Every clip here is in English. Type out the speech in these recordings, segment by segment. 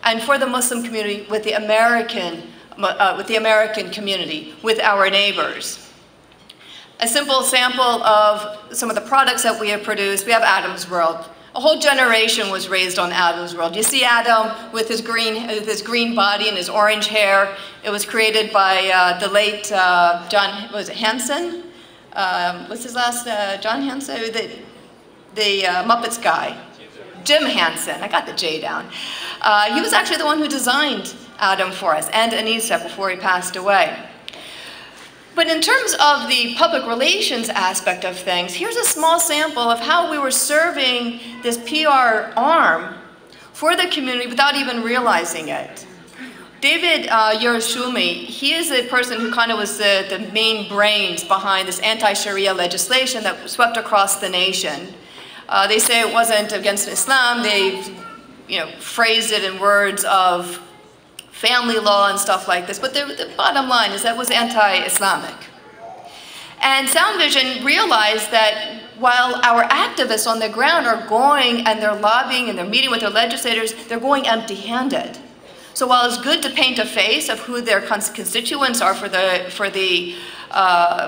and for the Muslim community with the American community, with our neighbors. A simple sample of some of the products that we have produced, we have Adam's World. A whole generation was raised on Adam's World. You see Adam with his green body and his orange hair. It was created by the late John, was it Hansen? What's his last, John Hansen? The Muppets guy. Jim Hansen, I got the J down. He was actually the one who designed Adam for us, and Anissa before he passed away. But in terms of the public relations aspect of things, here's a small sample of how we were serving this PR arm for the community without even realizing it. David Yerushumi, he is a person who kind of was the main brains behind this anti-Sharia legislation that swept across the nation. They say it wasn't against Islam. They, phrased it in words of family law and stuff like this, but the bottom line is that it was anti-Islamic. And Sound Vision realized that while our activists on the ground are going and they're lobbying and they're meeting with their legislators, they're going empty-handed. So while it's good to paint a face of who their constituents are for the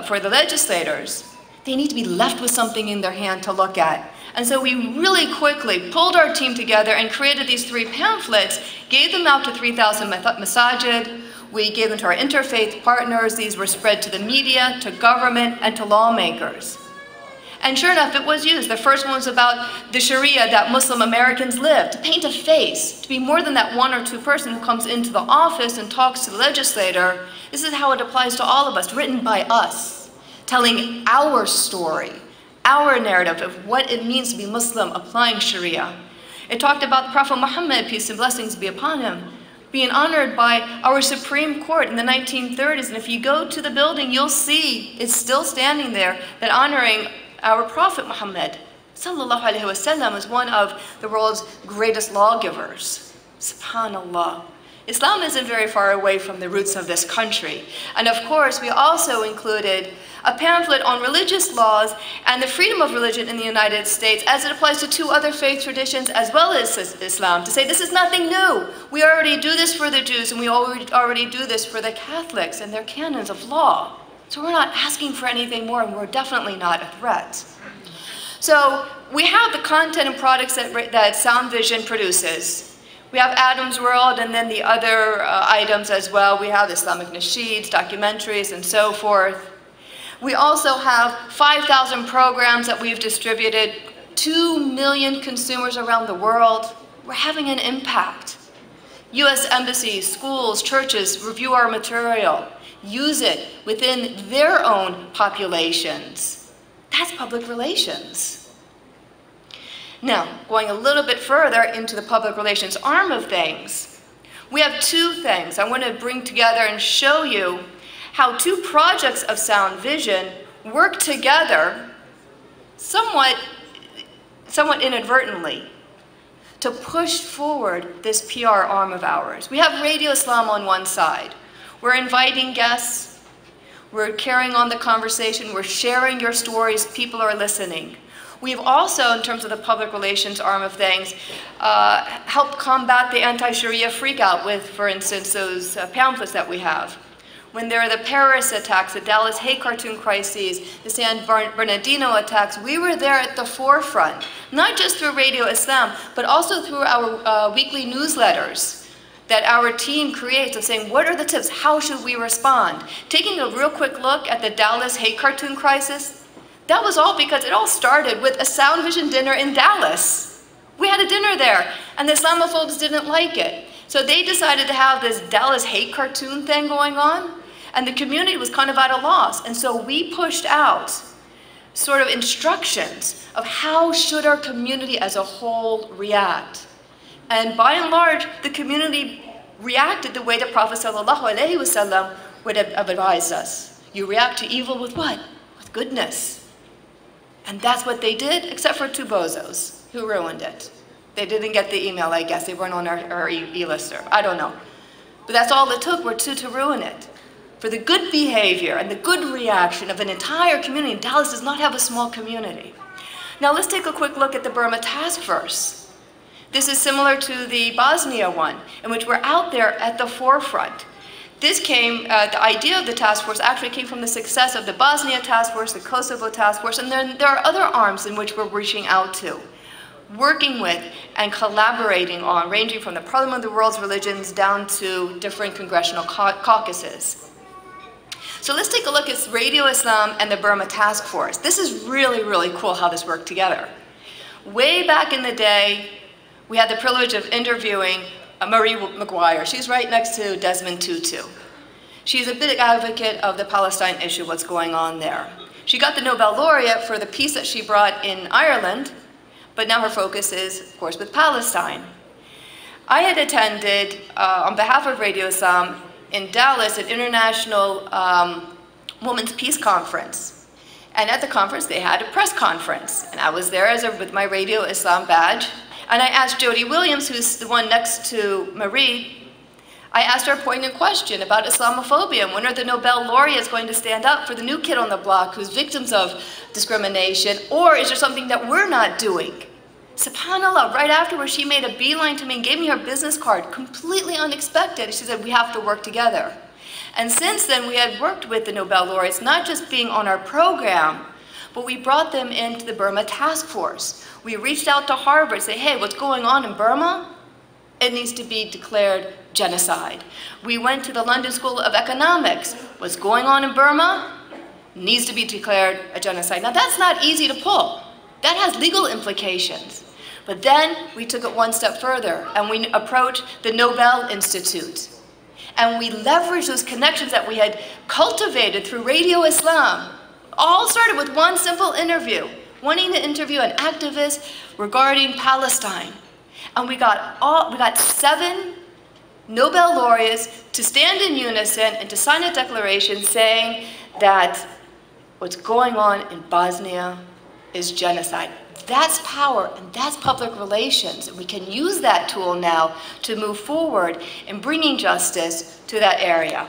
legislators, they need to be left with something in their hand to look at. And so we really quickly pulled our team together and created these 3 pamphlets, gave them out to 3,000 masajid. We gave them to our interfaith partners. These were spread to the media, to government, and to lawmakers. And sure enough, it was used. The first one was about the Sharia that Muslim Americans live, to paint a face, to be more than that 1 or 2 person who comes into the office and talks to the legislator. This is how it applies to all of us, written by us, telling our story, our narrative of what it means to be Muslim applying Sharia. It talked about the Prophet Muhammad, peace and blessings be upon him, being honored by our Supreme Court in the 1930s. And if you go to the building, you'll see it's still standing there, that honoring our Prophet Muhammad sallallahu alaihi wasallam is one of the world's greatest lawgivers. SubhanAllah. Islam isn't very far away from the roots of this country. And of course, we also included a pamphlet on religious laws and the freedom of religion in the United States as it applies to 2 other faith traditions as well as Islam, to say this is nothing new. We already do this for the Jews, and we already do this for the Catholics and their canons of law. So we're not asking for anything more, and we're definitely not a threat. So we have the content and products that Sound Vision produces. We have Adam's World and then the other items as well. We have Islamic nasheeds, documentaries, and so forth. We also have 5,000 programs that we've distributed, 2 million consumers around the world. We're having an impact. U.S. embassies, schools, churches review our material, use it within their own populations. That's public relations. Now, going a little bit further into the public relations arm of things, we have 2 things I want to bring together and show you how 2 projects of Sound Vision work together somewhat inadvertently to push forward this PR arm of ours. We have Radio Islam on one side. We're inviting guests. We're carrying on the conversation. We're sharing your stories. People are listening. We've also, in terms of the public relations arm of things, helped combat the anti-Sharia freakout with, for instance, those pamphlets that we have. When there are the Paris attacks, the Dallas hate cartoon crises, the San Bernardino attacks, we were there at the forefront, not just through Radio Islam, but also through our weekly newsletters that our team creates of saying, what are the tips? How should we respond? Taking a real quick look at the Dallas hate cartoon crisis, that was all because it all started with a Sound Vision dinner in Dallas. We had a dinner there, and the Islamophobes didn't like it. So they decided to have this Dallas hate cartoon thing going on, and the community was kind of at a loss. And so we pushed out sort of instructions of how should our community as a whole react. And by and large, the community reacted the way the Prophet ﷺ would have advised us. You react to evil with what? With goodness. And that's what they did, except for 2 bozos who ruined it. They didn't get the email, I guess. They weren't on our e-listserv. I don't know. But that's all it took were 2 to ruin it. For the good behavior and the good reaction of an entire community. Dallas does not have a small community. Now let's take a quick look at the Burma Task Force. This is similar to the Bosnia one, in which we're out there at the forefront. This came, the idea of the task force actually came from the success of the Bosnia task force, the Kosovo task force, and then there are other arms in which we're reaching out to, working with and collaborating on, ranging from the Parliament of the World's Religions down to different congressional caucuses. So let's take a look at Radio Islam and the Burma Task Force. This is really, really cool how this worked together. Way back in the day, we had the privilege of interviewing Marie McGuire. She's right next to Desmond Tutu. She's a big advocate of the Palestine issue, what's going on there. She got the Nobel laureate for the peace that she brought in Ireland, but now her focus is, of course, with Palestine. I had attended, on behalf of Radio Islam, in Dallas, an international Women's Peace Conference. And at the conference, they had a press conference. And I was there with my Radio Islam badge. And I asked Jody Williams, who's the one next to Marie, I asked her a poignant question about Islamophobia and when are the Nobel laureates going to stand up for the new kid on the block who's victims of discrimination, or is there something that we're not doing? SubhanAllah, right afterwards she made a beeline to me and gave me her business card, completely unexpected. She said, we have to work together. And since then we had worked with the Nobel laureates, not just being on our program, but we brought them into the Burma Task Force. We reached out to Harvard, say, hey, what's going on in Burma? It needs to be declared genocide. We went to the London School of Economics. What's going on in Burma needs to be declared a genocide. Now that's not easy to pull. That has legal implications. But then we took it one step further and we approached the Nobel Institute. And we leveraged those connections that we had cultivated through Radio Islam. All started with one simple interview, wanting to interview an activist regarding Palestine. And we got 7 Nobel laureates to stand in unison and to sign a declaration saying that what's going on in Bosnia is genocide. That's power and that's public relations. And we can use that tool now to move forward in bringing justice to that area.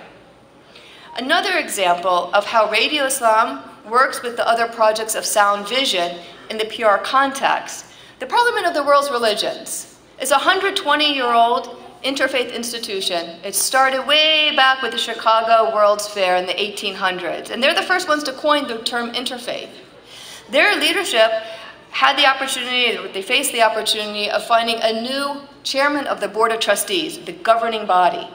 Another example of how Radio Islam works with the other projects of sound vision in the PR context. The Parliament of the World's Religions is a 120-year-old interfaith institution. It started way back with the Chicago World's Fair in the 1800s, and they're the first ones to coin the term interfaith. Their leadership had the opportunity, they faced the opportunity of finding a new chairman of the Board of Trustees, the governing body.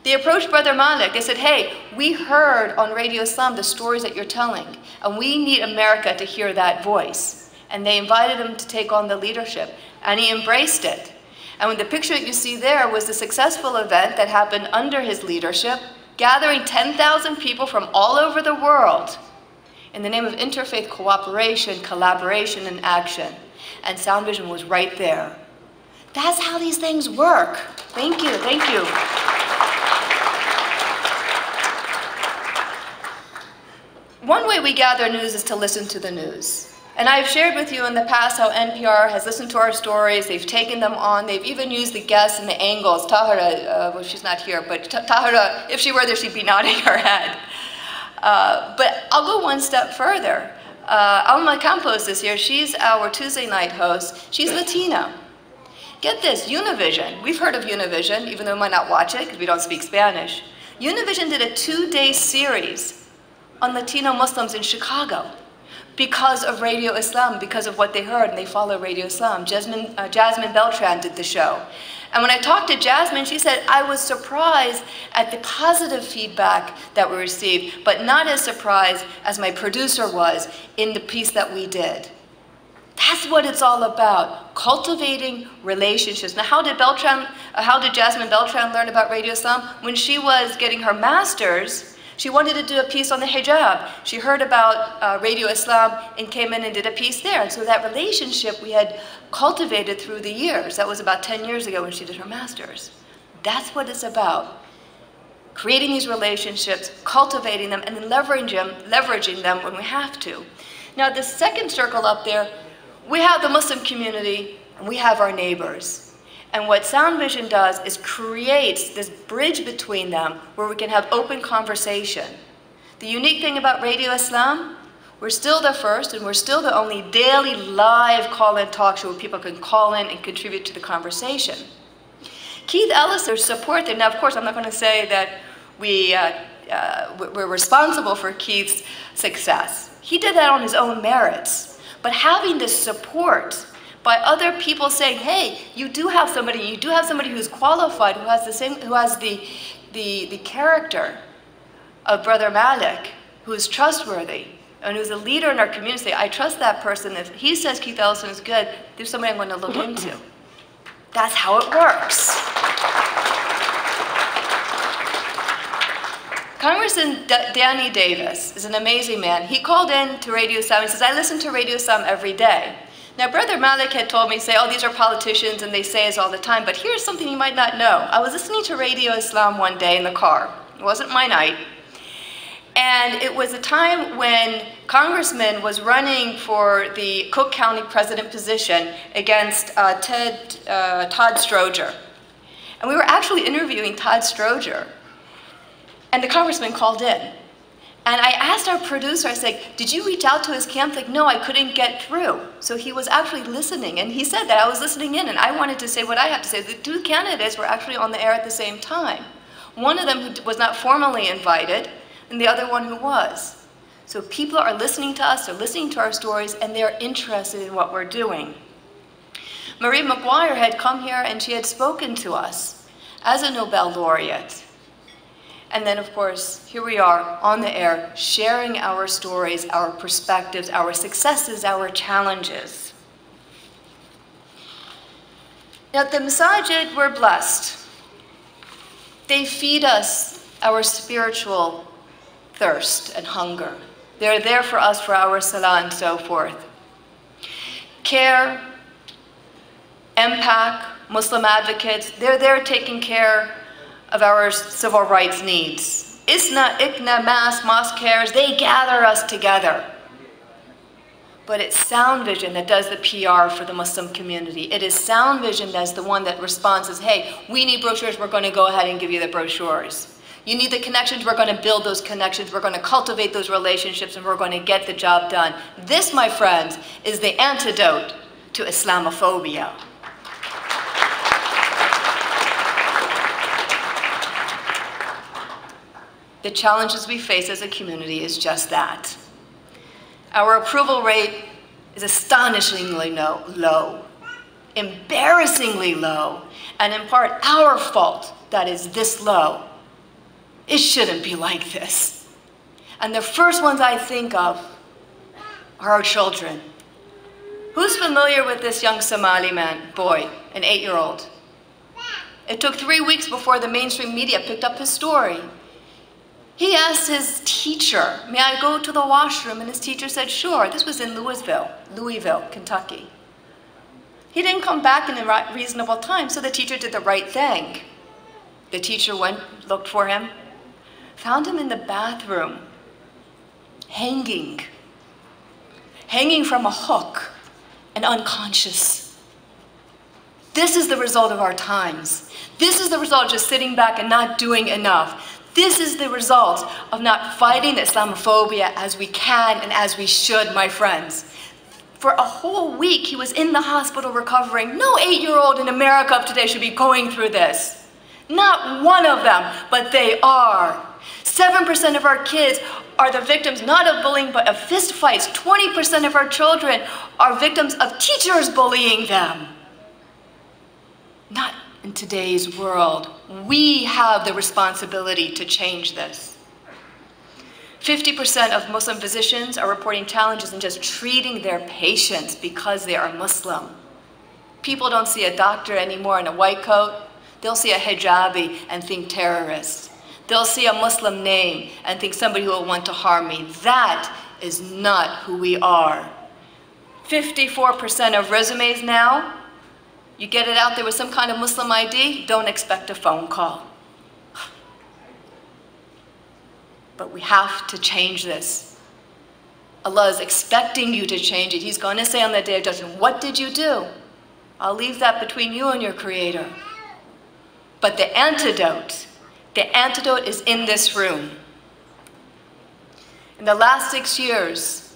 They approached Brother Malik. They said, hey, we heard on Radio Islam the stories that you're telling, and we need America to hear that voice. And they invited him to take on the leadership, and he embraced it. And when the picture that you see there was the successful event that happened under his leadership, gathering 10,000 people from all over the world in the name of interfaith cooperation, collaboration, and action. And Sound Vision was right there. That's how these things work. Thank you, thank you. One way we gather news is to listen to the news. And I've shared with you in the past how NPR has listened to our stories, they've taken them on, they've even used the guests and the angles. Tahira, well, she's not here, but Tahira, if she were there, she'd be nodding her head. But I'll go one step further. Alma Campos is here. She's our Tuesday night host. She's Latina. Get this, Univision. We've heard of Univision, even though we might not watch it because we don't speak Spanish. Univision did a 2-day series on Latino Muslims in Chicago because of Radio Islam, because of what they heard, and they follow Radio Islam. Jasmine Beltran did the show. And when I talked to Jasmine, she said, I was surprised at the positive feedback that we received, but not as surprised as my producer was in the piece that we did. That's what it's all about, cultivating relationships. Now, how did Jasmine Beltran learn about Radio Islam? When she was getting her master's, she wanted to do a piece on the hijab. She heard about Radio Islam and came in and did a piece there. And so that relationship we had cultivated through the years. That was about 10 years ago when she did her master's. That's what it's about. Creating these relationships, cultivating them, and then leveraging them when we have to. Now, the second circle up there, we have the Muslim community and we have our neighbors. And what Sound Vision does is creates this bridge between them where we can have open conversation. The unique thing about Radio Islam, We're still the first, and we're still the only daily live call-in talk show where people can call in and contribute to the conversation. Keith Ellis, there's support there. Now, of course, I'm not going to say that we're responsible for Keith's success. He did that on his own merits. But having this support by other people saying, hey, you do have somebody who's qualified, who has the character of Brother Malik, who is trustworthy, and who's a leader in our community. I trust that person. If he says Keith Ellison is good, there's somebody I'm going to look into. That's how it works. Congressman Danny Davis is an amazing man. He called in to Radio Islam. He says, I listen to Radio Islam every day. Now, Brother Malik had told me, say, oh, these are politicians and they say this all the time, but here's something you might not know. I was listening to Radio Islam one day in the car. It wasn't my night. And it was a time when Congressman was running for the Cook County president position against Todd Stroger. And we were actually interviewing Todd Stroger. And the congressman called in. And I asked our producer, I said, did you reach out to his camp? Like, no, I couldn't get through. So he was actually listening. And he said that I was listening in, and I wanted to say what I had to say. The two candidates were actually on the air at the same time. One of them who was not formally invited, and the other one who was. So people are listening to us, they're listening to our stories, and they're interested in what we're doing. Marie McGuire had come here and she had spoken to us as a Nobel laureate. And then, of course, here we are on the air, sharing our stories, our perspectives, our successes, our challenges. Now, the Masajid, we're blessed. They feed us our spiritual thirst and hunger. They're there for us for our salah and so forth. CARE, MPAC, Muslim advocates, they're there taking care of our civil rights needs. ISNA, ICNA, mosque cares, they gather us together. But it's Sound Vision that does the PR for the Muslim community. It is Sound Vision that's the one that responds as, hey, we need brochures, we're going to go ahead and give you the brochures. You need the connections, we're going to build those connections, we're going to cultivate those relationships, and we're going to get the job done. This, my friends, is the antidote to Islamophobia. The challenges we face as a community is just that. Our approval rate is astonishingly low, embarrassingly low, and in part our fault that is this low. It shouldn't be like this. And the first ones I think of are our children. Who's familiar with this young Somali boy, an 8-year-old? It took 3 weeks before the mainstream media picked up his story. He asked his teacher, may I go to the washroom? And his teacher said, sure. This was in Louisville, Kentucky. He didn't come back in a reasonable time, so the teacher did the right thing. The teacher went, looked for him, found him in the bathroom, hanging from a hook and unconscious. This is the result of our times. This is the result of just sitting back and not doing enough. This is the result of not fighting Islamophobia as we can and as we should, my friends. For a whole week, he was in the hospital recovering. No 8-year-old in America of today should be going through this. Not one of them, but they are. 7% of our kids are the victims not of bullying, but of fist fights. 20% of our children are victims of teachers bullying them. Not in today's world. We have the responsibility to change this. 50% of Muslim physicians are reporting challenges in just treating their patients because they are Muslim. People don't see a doctor anymore in a white coat. They'll see a hijabi and think terrorist. They'll see a Muslim name and think somebody who will want to harm me. That is not who we are. 54% of resumes now, you get it out there with some kind of Muslim ID, don't expect a phone call. But we have to change this. Allah is expecting you to change it. He's going to say on the day of judgment, what did you do? I'll leave that between you and your Creator. But the antidote is in this room. In the last 6 years,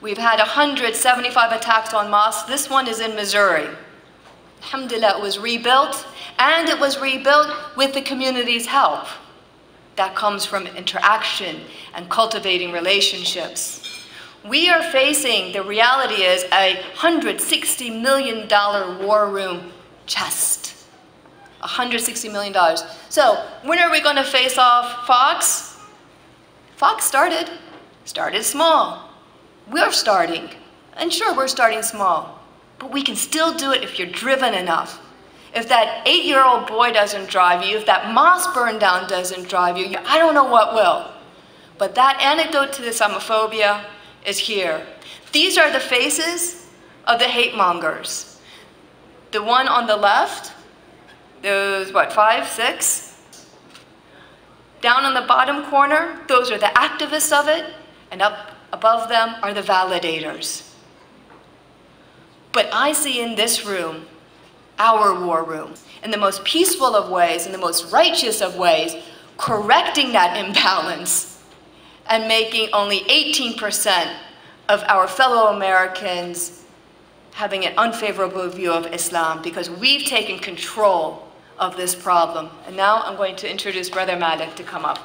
We've had 175 attacks on mosques. This one is in Missouri. Alhamdulillah, it was rebuilt, and it was rebuilt with the community's help. That comes from interaction and cultivating relationships. We are facing, the reality is, a $160 million war room chest. $160 million. So when are we going to face off Fox? Fox started small. We're starting. And sure, we're starting small. But we can still do it if you're driven enough. If that 8-year-old boy doesn't drive you, if that mosque burned down doesn't drive you, I don't know what will. But that antidote to Islamophobia is here. These are the faces of the hate mongers. The one on the left, those, what, 5, 6? Down on the bottom corner, those are the activists of it, and up above them are the validators. But I see in this room, our war room, in the most peaceful of ways, in the most righteous of ways, correcting that imbalance and making only 18% of our fellow Americans having an unfavorable view of Islam, because we've taken control of this problem. And now I'm going to introduce Brother Malik to come up.